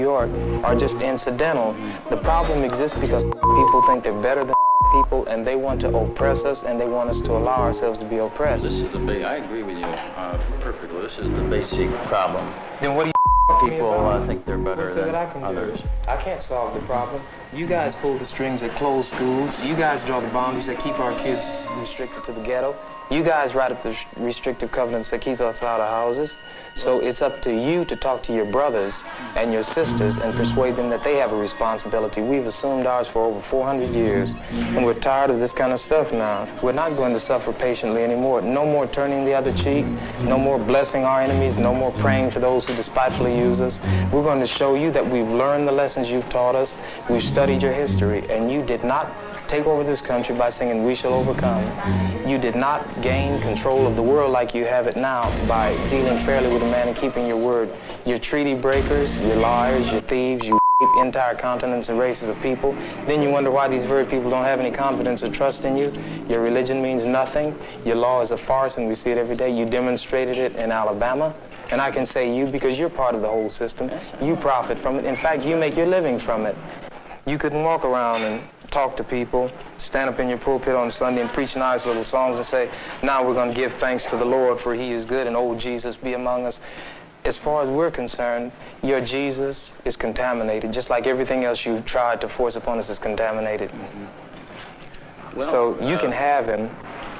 York are just incidental. The problem exists because people think they're better than people, and they want to oppress us, and they want us to allow ourselves to be oppressed. This is I agree with you perfectly. This is the basic problem. Then what do you People think they're better than others. I can't solve the problem. You guys pull the strings that close schools. You guys draw the boundaries that keep our kids restricted to the ghetto. You guys write up the restrictive covenants that keep us out of houses. So it's up to you to talk to your brothers and your sisters and persuade them that they have a responsibility. We've assumed ours for over 400 years, and we're tired of this kind of stuff now. We're not going to suffer patiently anymore. No more turning the other cheek. No more blessing our enemies. No more praying for those who despitefully use us. We're going to show you that we've learned the lessons you've taught us. We've studied your history, and you did not take over this country by singing "We Shall Overcome." You did not gain control of the world like you have it now by dealing fairly with a man and keeping your word. You're treaty breakers, you're liars, you're thieves, you rape entire continents and races of people. Then you wonder why these very people don't have any confidence or trust in you. Your religion means nothing. Your law is a farce, and we see it every day. You demonstrated it in Alabama. And I can say you because you're part of the whole system. You profit from it. In fact, you make your living from it. You couldn't walk around and talk to people, stand up in your pulpit on Sunday and preach nice little songs and say, now we're going to give thanks to the Lord for he is good and old Jesus be among us. As far as we're concerned, your Jesus is contaminated, just like everything else you tried to force upon us is contaminated. Well, so you can have him.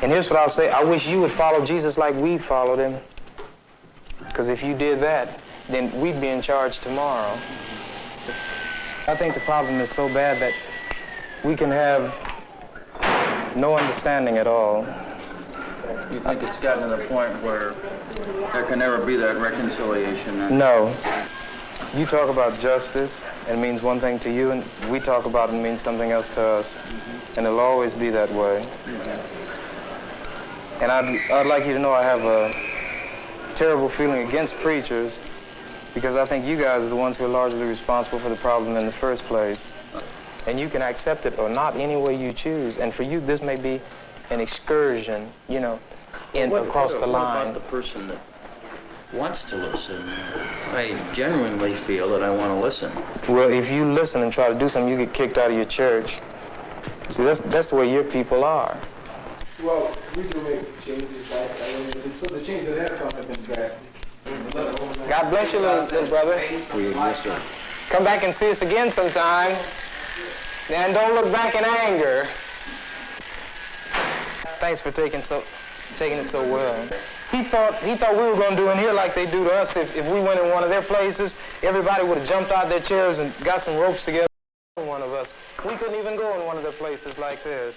And here's what I'll say. I wish you would follow Jesus like we followed him. Because if you did that, then we'd be in charge tomorrow. I think the problem is so bad that we can have no understanding at all. You think it's gotten to the point where there can never be that reconciliation? Then? No. You talk about justice, and it means one thing to you, and we talk about it and it means something else to us. And it'll always be that way. And I'd like you to know I have a terrible feeling against preachers, because I think you guys are the ones who are largely responsible for the problem in the first place. And you can accept it or not any way you choose. And for you, this may be an excursion, you know, across the line. What about the person that wants to listen? I genuinely feel that I want to listen. Well, if you listen and try to do something, you get kicked out of your church. See, that's the way your people are. Well, we do make changes, right? So the changes that have come have been drastic. God bless you, little brother. Come back and see us again sometime. And don't look back in anger. Thanks for taking it so well. He thought we were going to do in here like they do to us. If we went in one of their places, everybody would have jumped out their chairs and got some ropes together. One of us. We couldn't even go in one of their places like this.